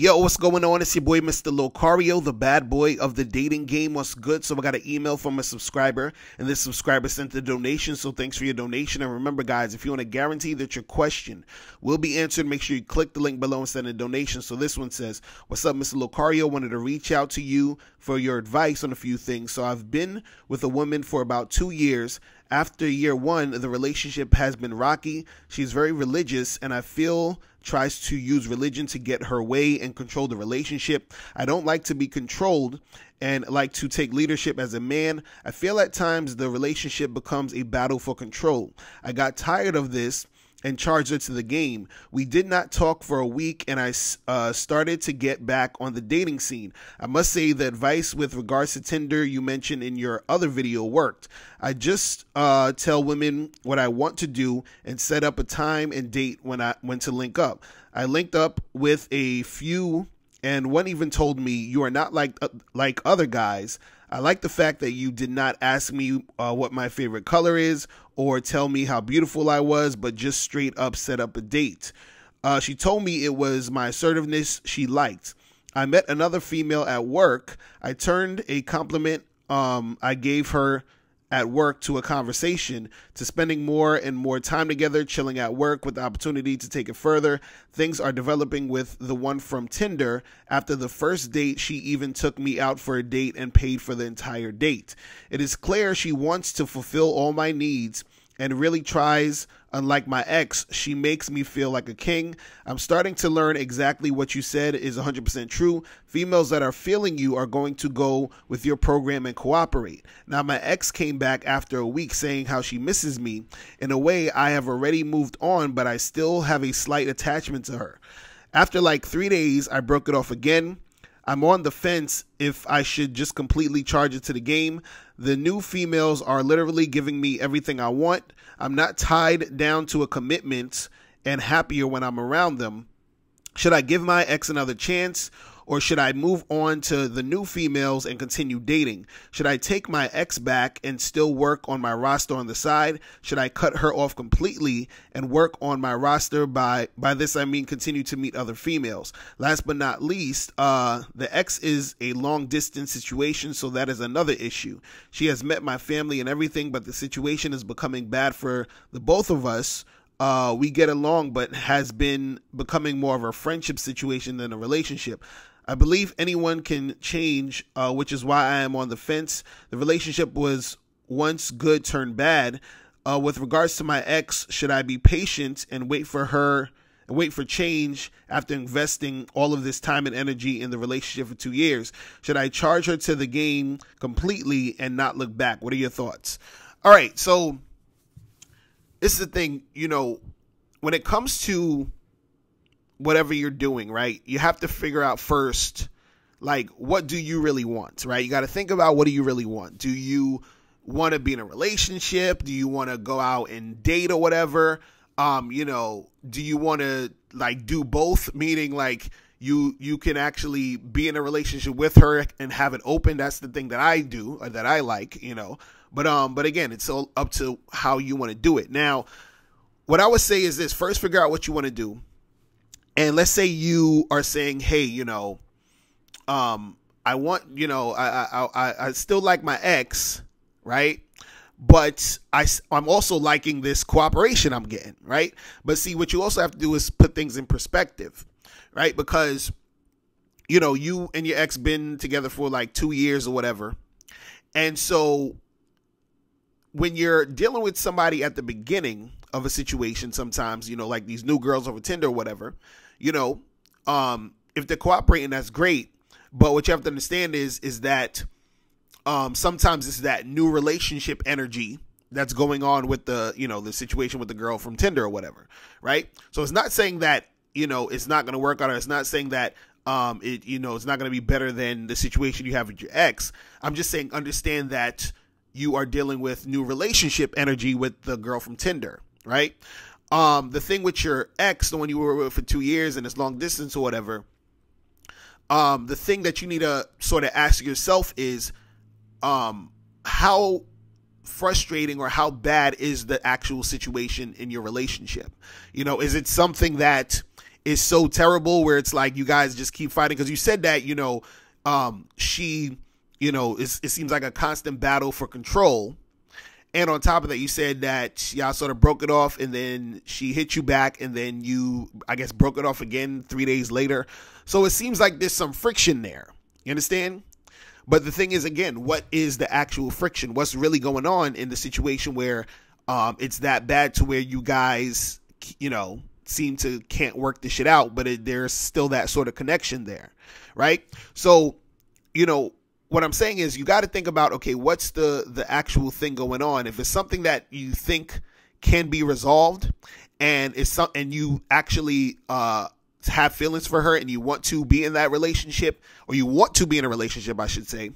Yo, what's going on? It's your boy, Mr. Locario, the bad boy of the dating game. What's good? So I got an email from a subscriber, and this subscriber sent a donation, so thanks for your donation. And remember, guys, if you want to guarantee that your question will be answered, make sure you click the link below and send a donation. So this one says, what's up, Mr. Locario? Wanted to reach out to you for your advice on a few things. So I've been with a woman for about 2 years. After year one, the relationship has been rocky. She's very religious, and I feel tries to use religion to get her way and control the relationship. I don't like to be controlled and like to take leadership as a man. I feel at times the relationship becomes a battle for control. I got tired of this and charged her to the game. We did not talk for a week, and I started to get back on the dating scene. I must say the advice with regards to Tinder you mentioned in your other video worked. I just tell women what I want to do and set up a time and date when to link up. I linked up with a few, and one even told me, you are not like other guys. I like the fact that you did not ask me what my favorite color is or tell me how beautiful I was, but just straight up set up a date. She told me it was my assertiveness she liked. I met another female at work. I turned a compliment I gave her at work to a conversation, to spending more and more time together, chilling at work with the opportunity to take it further. Things are developing with the one from Tinder. After the first date, she even took me out for a date and paid for the entire date. It is clear she wants to fulfill all my needs and really tries. Unlike my ex, she makes me feel like a king. I'm starting to learn exactly what you said is 100% true. Females that are feeling you are going to go with your program and cooperate. Now, my ex came back after a week saying how she misses me. In a way, I have already moved on, but I still have a slight attachment to her. After like 3 days, I broke it off again. I'm on the fence if I should just completely charge it to the game. The new females are literally giving me everything I want. I'm not tied down to a commitment and happier when I'm around them. Should I give my ex another chance, or should I move on to the new females and continue dating? Should I take my ex back and still work on my roster on the side? Should I cut her off completely and work on my roster? By this, I mean continue to meet other females. Last but not least, the ex is a long distance situation, so that is another issue. She has met my family and everything, but the situation is becoming bad for the both of us. We get along, but has been becoming more of a friendship situation than a relationship. I believe anyone can change, which is why I am on the fence. The relationship was once good turned bad. With regards to my ex, should I be patient and wait for change after investing all of this time and energy in the relationship for 2 years? Should I charge her to the game completely and not look back? What are your thoughts? All right, so this is the thing, when it comes to whatever you're doing, right, you have to figure out first, like, what do you really want, right? You got to think about, what do you really want? Do you want to be in a relationship? Do you want to go out and date or whatever? Do you want to like do both? Meaning like you can actually be in a relationship with her and have it open. That's the thing that I do, or that I like, But again, it's all up to how you want to do it. Now, what I would say is this: first, figure out what you want to do. And let's say you are saying, hey, I want, I still like my ex, right? But I'm also liking this cooperation I'm getting, right? But see, what you also have to do is put things in perspective, right? Because, you and your ex been together for like 2 years or whatever. And so when you're dealing with somebody at the beginning of a situation, sometimes, like these new girls over Tinder or whatever, if they're cooperating, that's great. But what you have to understand is that sometimes it's that new relationship energy that's going on with the, the situation with the girl from Tinder or whatever, right? So it's not saying that, it's not going to work out, or it's not saying that it's not going to be better than the situation you have with your ex. I'm just saying, understand that you are dealing with new relationship energy with the girl from Tinder, right? The thing with your ex, the one you were with for 2 years and it's long distance or whatever, the thing that you need to sort of ask yourself is, how frustrating or how bad is the actual situation in your relationship? Is it something that is so terrible where it's like you guys just keep fighting? Because you said that, she, it seems like a constant battle for control. And on top of that, you said that y'all sort of broke it off and then she hit you back and then you, I guess, broke it off again 3 days later. So it seems like there's some friction there. You understand? But the thing is, again, what is the actual friction? What's really going on in the situation where it's that bad to where you guys, seem to can't work this shit out, but there's still that sort of connection there, right? So, what I'm saying is you got to think about, okay, what's the actual thing going on? If it's something that you think can be resolved and and you actually have feelings for her and you want to be in that relationship, or you want to be in a relationship, I should say,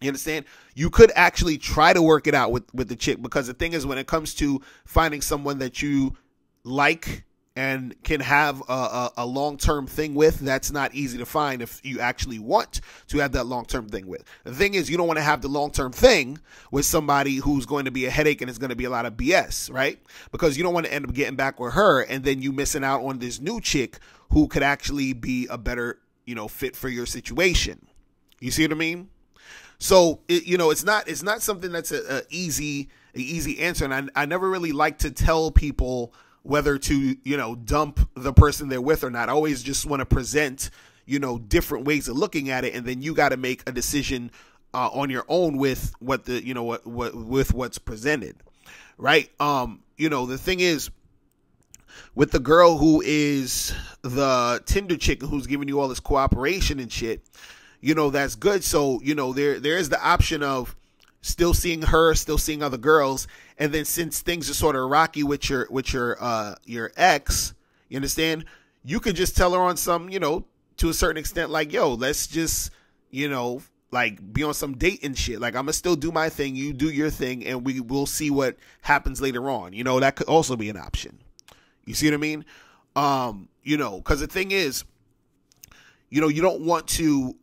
you understand? You could actually try to work it out with the chick, because the thing is, when it comes to finding someone that you like and can have a long-term thing with, that's not easy to find if you actually want to have that long-term thing with. The thing is, you don't want to have the long-term thing with somebody who's going to be a headache and it's going to be a lot of BS, right? Because you don't want to end up getting back with her and then you missing out on this new chick who could actually be a better, fit for your situation. You see what I mean? So, it's not something that's an easy answer. And I never really like to tell people whether to, dump the person they're with or not. I always just want to present, different ways of looking at it. And then you got to make a decision on your own with what with what's presented. Right. The thing is, with the girl who is the Tinder chick who's giving you all this cooperation and shit, that's good. So, there is the option of still seeing her, still seeing other girls. And then since things are sort of rocky with your ex, you understand, you could just tell her on some, to a certain extent, like, yo, let's just, like be on some date and shit. Like, I'm gonna still do my thing, you do your thing, and we'll see what happens later on. That could also be an option. You see what I mean? Because the thing is, you don't want to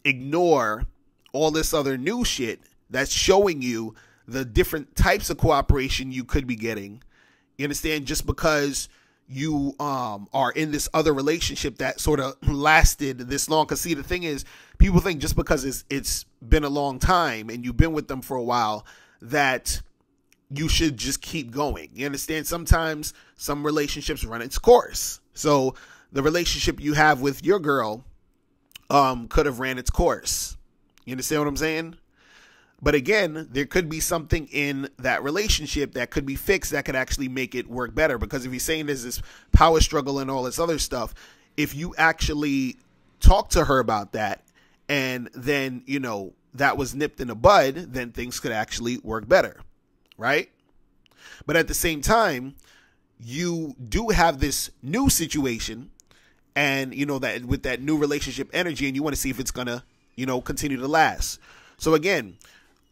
ignore all this other new shit that's showing you the different types of cooperation you could be getting. You understand? Just because you are in this other relationship that sort of lasted this long. Because see, the thing is, people think just because it's been a long time and you've been with them for a while that you should just keep going. You understand? Sometimes some relationships run its course. So the relationship you have with your girl could have ran its course. You understand what I'm saying? But again, there could be something in that relationship that could be fixed that could actually make it work better. Because if you're saying there's this power struggle and all this other stuff, if you actually talk to her about that and then, that was nipped in the bud, then things could actually work better. Right? But at the same time, you do have this new situation and, that with that new relationship energy, and you want to see if it's going to, continue to last. So again,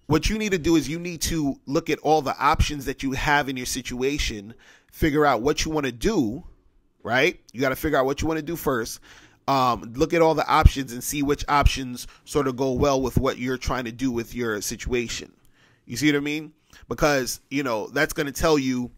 what you need to do is you need to look at all the options that you have in your situation, figure out what you want to do, right? You got to figure out what you want to do first. Look at all the options and see which options sort of go well with what you're trying to do with your situation. You see what I mean? Because, that's going to tell you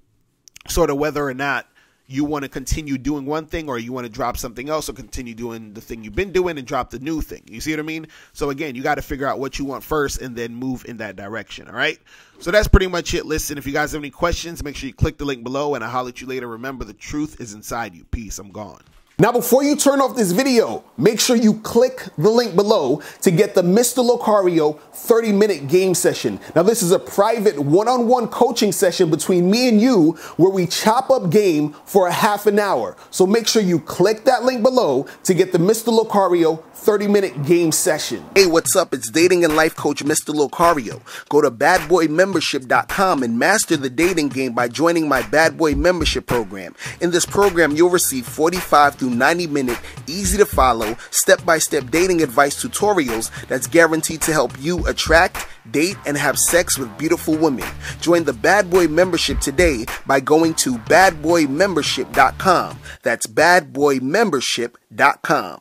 sort of whether or not you want to continue doing one thing or you want to drop something else, or continue doing the thing you've been doing and drop the new thing. You see what I mean? So again, you got to figure out what you want first and then move in that direction. All right. So that's pretty much it. Listen, if you guys have any questions, make sure you click the link below and I'll holler at you later. Remember, the truth is inside you. Peace. I'm gone. Now, before you turn off this video, make sure you click the link below to get the Mr. Locario 30-minute game session. Now, this is a private one-on-one coaching session between me and you where we chop up game for a half an hour. So make sure you click that link below to get the Mr. Locario 30-minute game session. Hey, what's up? It's dating and life coach Mr. Locario. Go to badboymembership.com and master the dating game by joining my Bad Boy membership program. In this program, you'll receive 45 to 90-minute, easy-to-follow, step-by-step dating advice tutorials that's guaranteed to help you attract, date, and have sex with beautiful women. Join the Bad Boy membership today by going to badboymembership.com. That's badboymembership.com.